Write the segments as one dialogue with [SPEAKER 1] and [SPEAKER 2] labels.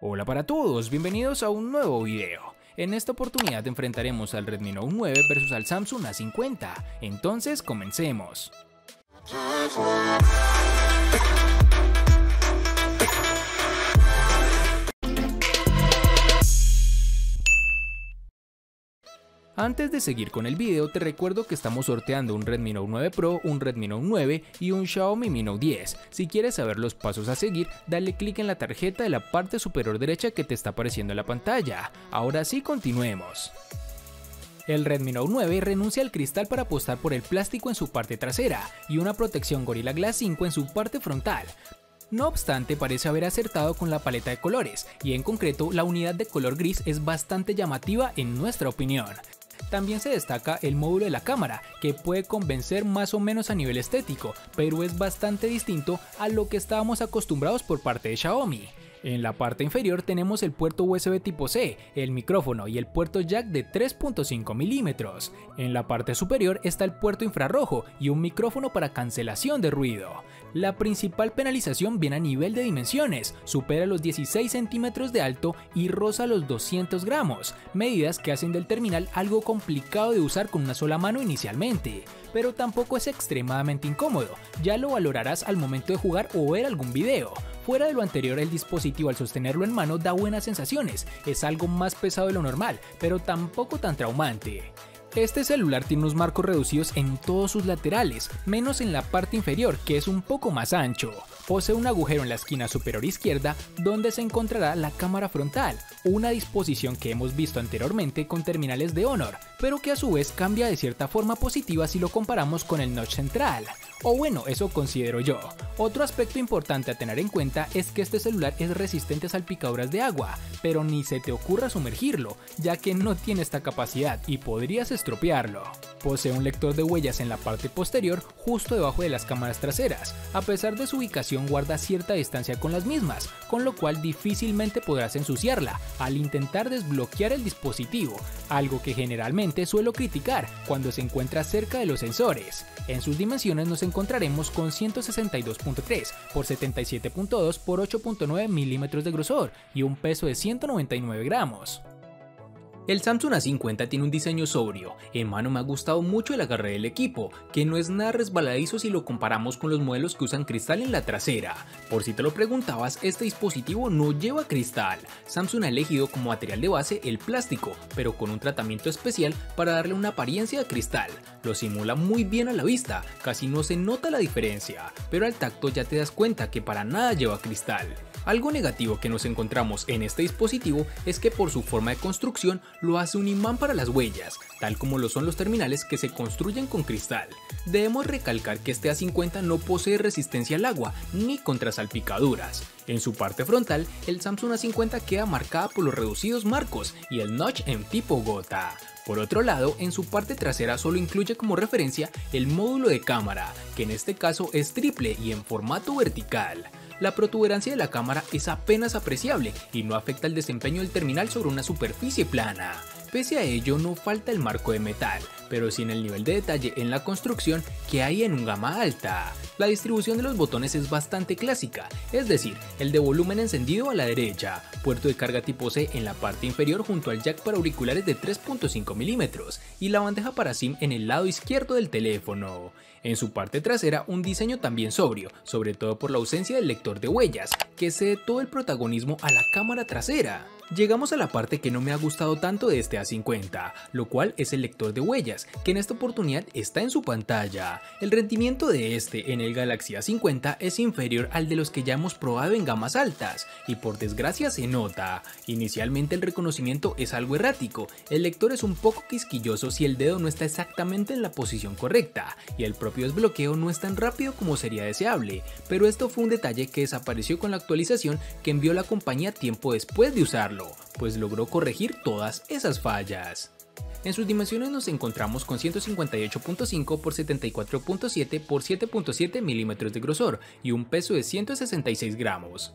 [SPEAKER 1] Hola para todos, bienvenidos a un nuevo video. En esta oportunidad enfrentaremos al Redmi Note 9 versus al Samsung A50, entonces comencemos. Antes de seguir con el video, te recuerdo que estamos sorteando un Redmi Note 9 Pro, un Redmi Note 9 y un Xiaomi Mi Note 10. Si quieres saber los pasos a seguir, dale clic en la tarjeta de la parte superior derecha que te está apareciendo en la pantalla. Ahora sí, continuemos. El Redmi Note 9 renuncia al cristal para apostar por el plástico en su parte trasera y una protección Gorilla Glass 5 en su parte frontal. No obstante, parece haber acertado con la paleta de colores, y en concreto la unidad de color gris es bastante llamativa en nuestra opinión. También se destaca el módulo de la cámara, que puede convencer más o menos a nivel estético, pero es bastante distinto a lo que estábamos acostumbrados por parte de Xiaomi. En la parte inferior tenemos el puerto USB tipo C, el micrófono y el puerto jack de 3.5 mm. En la parte superior está el puerto infrarrojo y un micrófono para cancelación de ruido. La principal penalización viene a nivel de dimensiones, supera los 16 centímetros de alto y roza los 200 gramos, medidas que hacen del terminal algo complicado de usar con una sola mano inicialmente, pero tampoco es extremadamente incómodo, ya lo valorarás al momento de jugar o ver algún video. Fuera de lo anterior, el dispositivo al sostenerlo en mano da buenas sensaciones, es algo más pesado de lo normal, pero tampoco tan traumante. Este celular tiene unos marcos reducidos en todos sus laterales, menos en la parte inferior, que es un poco más ancho. Posee un agujero en la esquina superior izquierda donde se encontrará la cámara frontal, una disposición que hemos visto anteriormente con terminales de Honor, pero que a su vez cambia de cierta forma positiva si lo comparamos con el notch central. O bueno, eso considero yo. Otro aspecto importante a tener en cuenta es que este celular es resistente a salpicaduras de agua, pero ni se te ocurra sumergirlo, ya que no tiene esta capacidad y podrías estropearlo. Posee un lector de huellas en la parte posterior, justo debajo de las cámaras traseras. A pesar de su ubicación, guarda cierta distancia con las mismas, con lo cual difícilmente podrás ensuciarla al intentar desbloquear el dispositivo, algo que generalmente suelo criticar cuando se encuentra cerca de los sensores. En sus dimensiones nos encontraremos con 162.3 por 77.2 por 8.9 milímetros de grosor y un peso de 199 gramos. El Samsung A50 tiene un diseño sobrio, en mano me ha gustado mucho el agarre del equipo, que no es nada resbaladizo si lo comparamos con los modelos que usan cristal en la trasera. Por si te lo preguntabas, este dispositivo no lleva cristal. Samsung ha elegido como material de base el plástico, pero con un tratamiento especial para darle una apariencia de cristal. Lo simula muy bien a la vista, casi no se nota la diferencia, pero al tacto ya te das cuenta que para nada lleva cristal. Algo negativo que nos encontramos en este dispositivo es que por su forma de construcción lo hace un imán para las huellas, tal como lo son los terminales que se construyen con cristal. Debemos recalcar que este A50 no posee resistencia al agua ni contra salpicaduras. En su parte frontal, el Samsung A50 queda marcada por los reducidos marcos y el notch en tipo gota. Por otro lado, en su parte trasera solo incluye como referencia el módulo de cámara, que en este caso es triple y en formato vertical. La protuberancia de la cámara es apenas apreciable y no afecta el desempeño del terminal sobre una superficie plana. Pese a ello, no falta el marco de metal, pero sí en el nivel de detalle en la construcción que hay en un gama alta. La distribución de los botones es bastante clásica, es decir, el de volumen encendido a la derecha, puerto de carga tipo C en la parte inferior junto al jack para auriculares de 3.5 mm y la bandeja para SIM en el lado izquierdo del teléfono. En su parte trasera, un diseño también sobrio, sobre todo por la ausencia del lector de huellas, que cede todo el protagonismo a la cámara trasera. Llegamos a la parte que no me ha gustado tanto de este A50, lo cual es el lector de huellas, que en esta oportunidad está en su pantalla. El rendimiento de este en el Galaxy A50 es inferior al de los que ya hemos probado en gamas altas, y por desgracia se nota. Inicialmente el reconocimiento es algo errático, el lector es un poco quisquilloso si el dedo no está exactamente en la posición correcta, y el propio desbloqueo no es tan rápido como sería deseable, pero esto fue un detalle que desapareció con la actualización que envió la compañía tiempo después de usarlo, pues logró corregir todas esas fallas. En sus dimensiones nos encontramos con 158.5 por 74.7 por 7.7 milímetros de grosor y un peso de 166 gramos.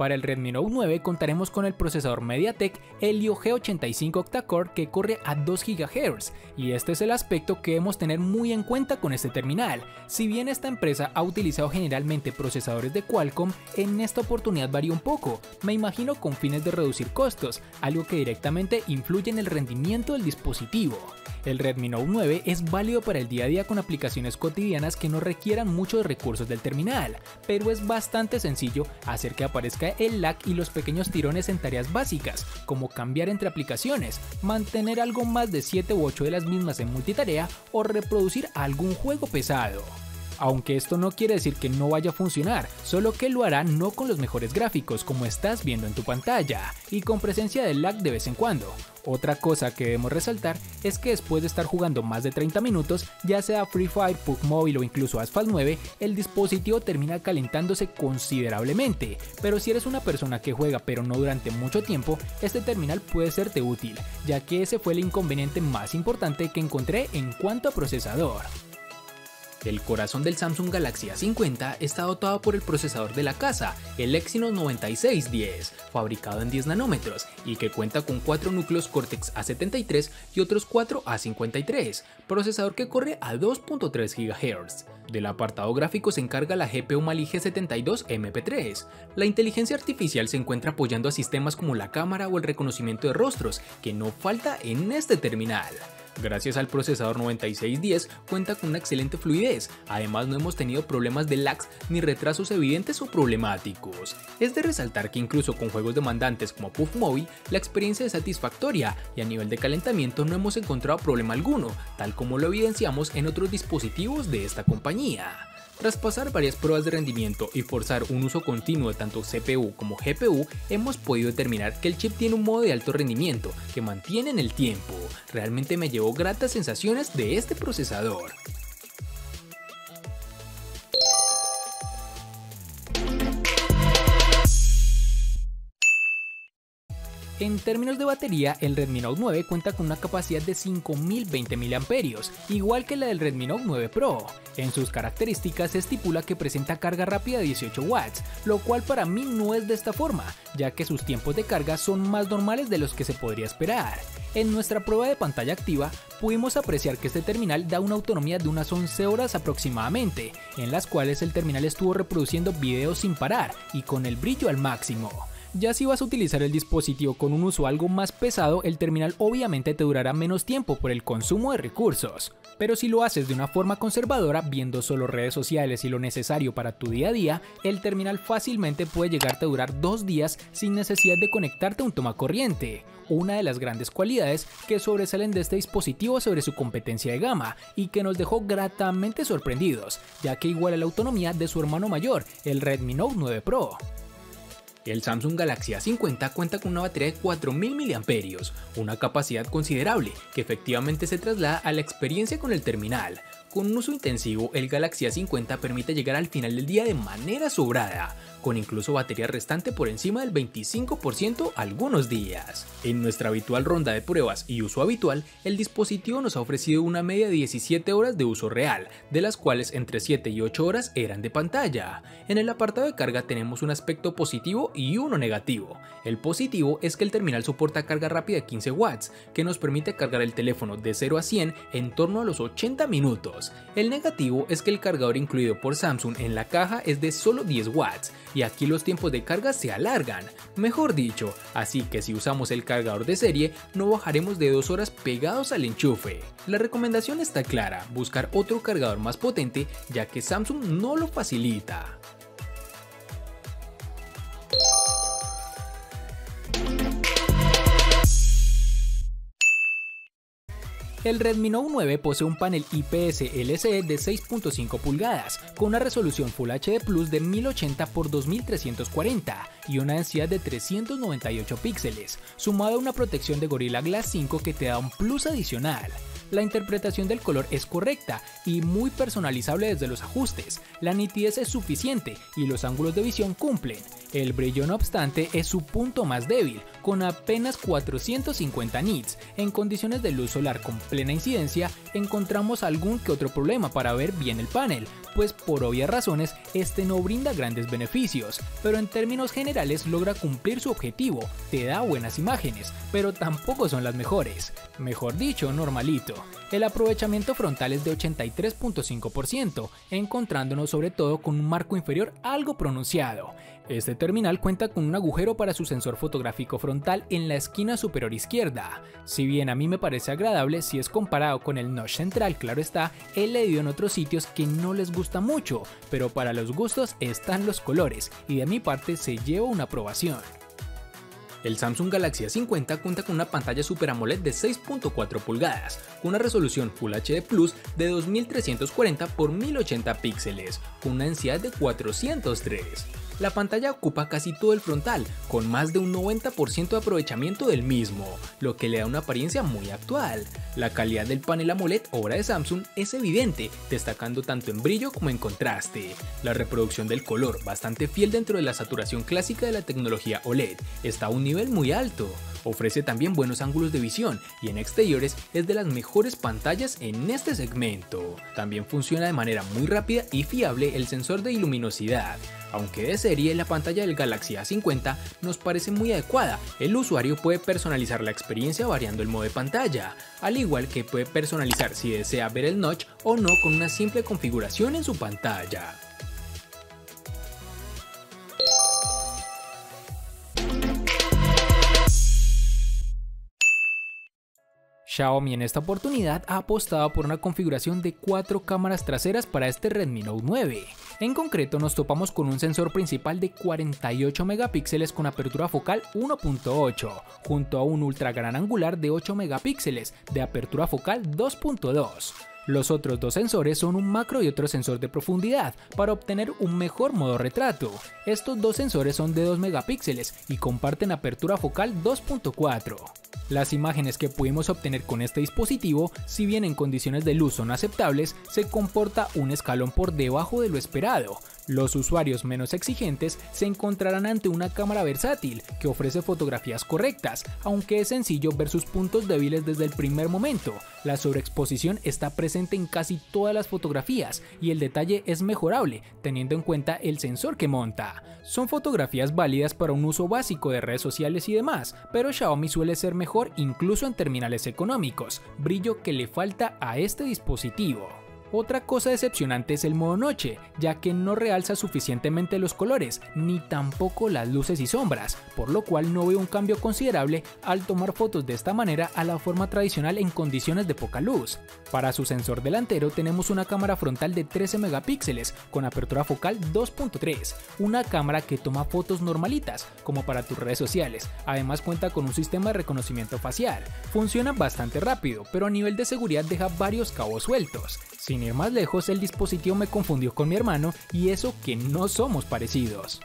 [SPEAKER 1] Para el Redmi Note 9 contaremos con el procesador MediaTek Helio G85 octa-core que corre a 2 GHz, y este es el aspecto que debemos tener muy en cuenta con este terminal. Si bien esta empresa ha utilizado generalmente procesadores de Qualcomm, en esta oportunidad varía un poco, me imagino con fines de reducir costos, algo que directamente influye en el rendimiento del dispositivo. El Redmi Note 9 es válido para el día a día con aplicaciones cotidianas que no requieran muchos recursos del terminal, pero es bastante sencillo hacer que aparezca el lag y los pequeños tirones en tareas básicas, como cambiar entre aplicaciones, mantener algo más de 7 u 8 de las mismas en multitarea o reproducir algún juego pesado. Aunque esto no quiere decir que no vaya a funcionar, solo que lo hará no con los mejores gráficos como estás viendo en tu pantalla, y con presencia de lag de vez en cuando. Otra cosa que debemos resaltar es que después de estar jugando más de 30 minutos, ya sea Free Fire, PUBG Mobile o incluso Asphalt 9, el dispositivo termina calentándose considerablemente, pero si eres una persona que juega pero no durante mucho tiempo, este terminal puede serte útil, ya que ese fue el inconveniente más importante que encontré en cuanto a procesador. El corazón del Samsung Galaxy A50 está dotado por el procesador de la casa, el Exynos 9610, fabricado en 10 nanómetros y que cuenta con 4 núcleos Cortex A73 y otros 4 A53, procesador que corre a 2.3 GHz. Del apartado gráfico se encarga la GPU Mali G72 MP3. La inteligencia artificial se encuentra apoyando a sistemas como la cámara o el reconocimiento de rostros, que no falta en este terminal. Gracias al procesador 9610 cuenta con una excelente fluidez, además no hemos tenido problemas de lags ni retrasos evidentes o problemáticos. Es de resaltar que incluso con juegos demandantes como PUBG Mobile, la experiencia es satisfactoria y a nivel de calentamiento no hemos encontrado problema alguno, tal como lo evidenciamos en otros dispositivos de esta compañía. Tras pasar varias pruebas de rendimiento y forzar un uso continuo de tanto CPU como GPU, hemos podido determinar que el chip tiene un modo de alto rendimiento que mantiene en el tiempo. Realmente me llevó gratas sensaciones de este procesador. En términos de batería, el Redmi Note 9 cuenta con una capacidad de 5020 mAh, igual que la del Redmi Note 9 Pro. En sus características se estipula que presenta carga rápida de 18 watts, lo cual para mí no es de esta forma, ya que sus tiempos de carga son más normales de los que se podría esperar. En nuestra prueba de pantalla activa, pudimos apreciar que este terminal da una autonomía de unas 11 horas aproximadamente, en las cuales el terminal estuvo reproduciendo videos sin parar y con el brillo al máximo. Ya si vas a utilizar el dispositivo con un uso algo más pesado, el terminal obviamente te durará menos tiempo por el consumo de recursos. Pero si lo haces de una forma conservadora, viendo solo redes sociales y lo necesario para tu día a día, el terminal fácilmente puede llegarte a durar 2 días sin necesidad de conectarte a un tomacorriente. Una de las grandes cualidades que sobresalen de este dispositivo sobre su competencia de gama y que nos dejó gratamente sorprendidos, ya que iguala la autonomía de su hermano mayor, el Redmi Note 9 Pro. El Samsung Galaxy A50 cuenta con una batería de 4000 mAh, una capacidad considerable que efectivamente se traslada a la experiencia con el terminal. Con un uso intensivo, el Galaxy A50 permite llegar al final del día de manera sobrada, con incluso batería restante por encima del 25% algunos días. En nuestra habitual ronda de pruebas y uso habitual, el dispositivo nos ha ofrecido una media de 17 horas de uso real, de las cuales entre 7 y 8 horas eran de pantalla. En el apartado de carga tenemos un aspecto positivo y uno negativo. El positivo es que el terminal soporta carga rápida de 15 watts, que nos permite cargar el teléfono de 0 a 100 en torno a los 80 minutos. El negativo es que el cargador incluido por Samsung en la caja es de solo 10 watts, y aquí los tiempos de carga se alargan, mejor dicho, así que si usamos el cargador de serie no bajaremos de 2 horas pegados al enchufe. La recomendación está clara, buscar otro cargador más potente ya que Samsung no lo facilita. El Redmi Note 9 posee un panel IPS LCD de 6.5 pulgadas, con una resolución Full HD Plus de 1080 x 2340 y una densidad de 398 píxeles, sumado a una protección de Gorilla Glass 5 que te da un plus adicional. La interpretación del color es correcta y muy personalizable desde los ajustes, la nitidez es suficiente y los ángulos de visión cumplen. El brillo no obstante es su punto más débil, con apenas 450 nits. En condiciones de luz solar con plena incidencia encontramos algún que otro problema para ver bien el panel, pues por obvias razones este no brinda grandes beneficios, pero en términos generales logra cumplir su objetivo, te da buenas imágenes, pero tampoco son las mejores, mejor dicho, normalito. El aprovechamiento frontal es de 83.5%, encontrándonos sobre todo con un marco inferior algo pronunciado. Este terminal cuenta con un agujero para su sensor fotográfico frontal en la esquina superior izquierda. Si bien a mí me parece agradable si es comparado con el notch central, claro está, he leído en otros sitios que no les gusta mucho, pero para los gustos están los colores y de mi parte se lleva una aprobación. El Samsung Galaxy A50 cuenta con una pantalla Super AMOLED de 6.4 pulgadas, con una resolución Full HD Plus de 2340 x 1080 píxeles, con una densidad de 403. La pantalla ocupa casi todo el frontal, con más de un 90% de aprovechamiento del mismo, lo que le da una apariencia muy actual. La calidad del panel AMOLED obra de Samsung es evidente, destacando tanto en brillo como en contraste. La reproducción del color, bastante fiel dentro de la saturación clásica de la tecnología OLED, está a un nivel muy alto. Ofrece también buenos ángulos de visión y en exteriores es de las mejores pantallas en este segmento. También funciona de manera muy rápida y fiable el sensor de luminosidad. Aunque de serie la pantalla del Galaxy A50 nos parece muy adecuada, el usuario puede personalizar la experiencia variando el modo de pantalla, al igual que puede personalizar si desea ver el notch o no con una simple configuración en su pantalla. Xiaomi en esta oportunidad ha apostado por una configuración de 4 cámaras traseras para este Redmi Note 9. En concreto nos topamos con un sensor principal de 48 megapíxeles con apertura focal 1.8, junto a un ultra gran angular de 8 megapíxeles de apertura focal 2.2. Los otros dos sensores son un macro y otro sensor de profundidad para obtener un mejor modo retrato. Estos dos sensores son de 2 megapíxeles y comparten apertura focal 2.4. Las imágenes que pudimos obtener con este dispositivo, si bien en condiciones de luz son aceptables, se comporta un escalón por debajo de lo esperado. Los usuarios menos exigentes se encontrarán ante una cámara versátil que ofrece fotografías correctas, aunque es sencillo ver sus puntos débiles desde el primer momento. La sobreexposición está presente en casi todas las fotografías y el detalle es mejorable teniendo en cuenta el sensor que monta. Son fotografías válidas para un uso básico de redes sociales y demás, pero Xiaomi suele ser mejor incluso en terminales económicos, brillo que le falta a este dispositivo. Otra cosa decepcionante es el modo noche, ya que no realza suficientemente los colores, ni tampoco las luces y sombras, por lo cual no veo un cambio considerable al tomar fotos de esta manera a la forma tradicional en condiciones de poca luz. Para su sensor delantero tenemos una cámara frontal de 13 megapíxeles con apertura focal 2.3, una cámara que toma fotos normalitas, como para tus redes sociales, además cuenta con un sistema de reconocimiento facial. Funciona bastante rápido, pero a nivel de seguridad deja varios cabos sueltos. Sin ir más lejos, el dispositivo me confundió con mi hermano y eso que no somos parecidos.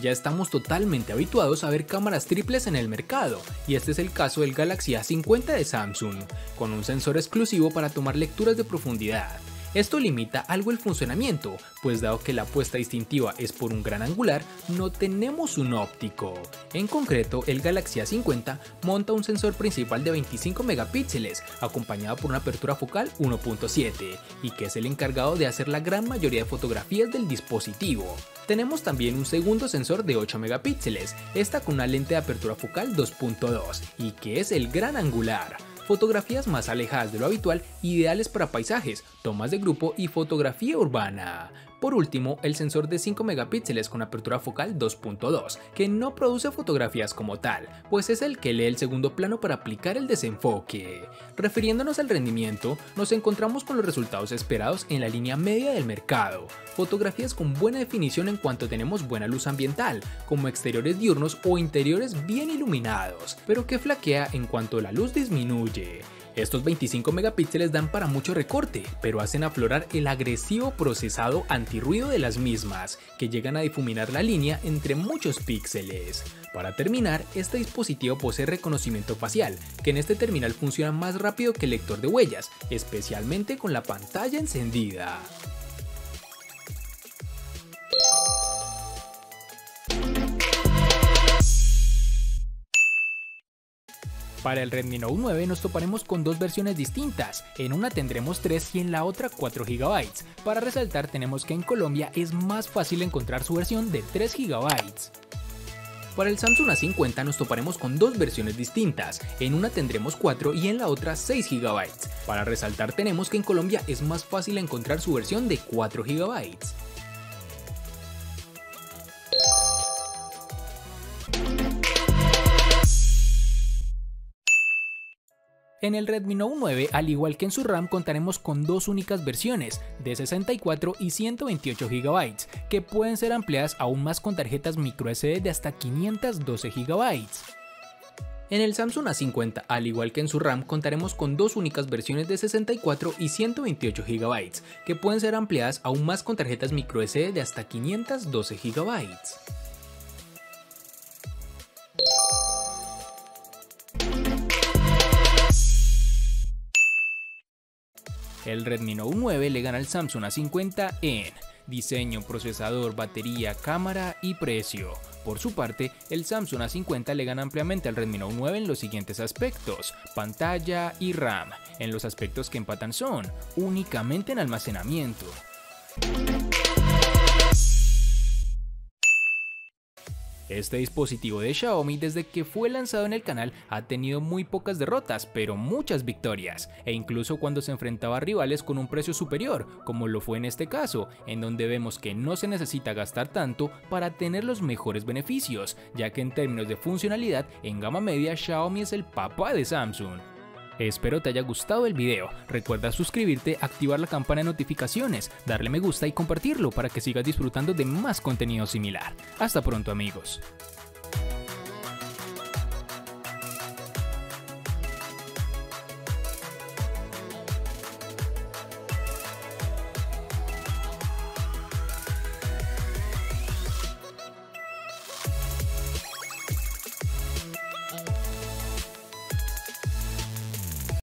[SPEAKER 1] Ya estamos totalmente habituados a ver cámaras triples en el mercado, y este es el caso del Galaxy A50 de Samsung, con un sensor exclusivo para tomar lecturas de profundidad. Esto limita algo el funcionamiento, pues dado que la apuesta distintiva es por un gran angular, no tenemos un óptico. En concreto, el Galaxy A50 monta un sensor principal de 25 megapíxeles, acompañado por una apertura focal 1.7, y que es el encargado de hacer la gran mayoría de fotografías del dispositivo. Tenemos también un segundo sensor de 8 megapíxeles, esta con una lente de apertura focal 2.2, y que es el gran angular. Fotografías más alejadas de lo habitual, ideales para paisajes, tomas de grupo y fotografía urbana. Por último, el sensor de 5 megapíxeles con apertura focal 2.2, que no produce fotografías como tal, pues es el que lee el segundo plano para aplicar el desenfoque. Refiriéndonos al rendimiento, nos encontramos con los resultados esperados en la línea media del mercado. Fotografías con buena definición en cuanto tenemos buena luz ambiental, como exteriores diurnos o interiores bien iluminados, pero que flaquea en cuanto la luz disminuye. Estos 25 megapíxeles dan para mucho recorte, pero hacen aflorar el agresivo procesado antirruido de las mismas, que llegan a difuminar la línea entre muchos píxeles. Para terminar, este dispositivo posee reconocimiento facial, que en este terminal funciona más rápido que el lector de huellas, especialmente con la pantalla encendida. Para el Redmi Note 9 nos toparemos con dos versiones distintas, en una tendremos 3 y en la otra 4 GB. Para resaltar tenemos que en Colombia es más fácil encontrar su versión de 3 GB. Para el Samsung A50 nos toparemos con dos versiones distintas, en una tendremos 4 y en la otra 6 GB. Para resaltar tenemos que en Colombia es más fácil encontrar su versión de 4 GB. En el Redmi Note 9, al igual que en su RAM, contaremos con dos únicas versiones, de 64 y 128 GB, que pueden ser ampliadas aún más con tarjetas microSD de hasta 512 GB. En el Samsung A50, al igual que en su RAM, contaremos con dos únicas versiones de 64 y 128 GB, que pueden ser ampliadas aún más con tarjetas microSD de hasta 512 GB. El Redmi Note 9 le gana al Samsung A50 en diseño, procesador, batería, cámara y precio. Por su parte, el Samsung A50 le gana ampliamente al Redmi Note 9 en los siguientes aspectos: pantalla y RAM. En los aspectos que empatan son únicamente en almacenamiento. Este dispositivo de Xiaomi, desde que fue lanzado en el canal, ha tenido muy pocas derrotas, pero muchas victorias, e incluso cuando se enfrentaba a rivales con un precio superior, como lo fue en este caso, en donde vemos que no se necesita gastar tanto para tener los mejores beneficios, ya que en términos de funcionalidad, en gama media Xiaomi es el papá de Samsung. Espero te haya gustado el video, recuerda suscribirte, activar la campana de notificaciones, darle me gusta y compartirlo para que sigas disfrutando de más contenido similar. Hasta pronto amigos.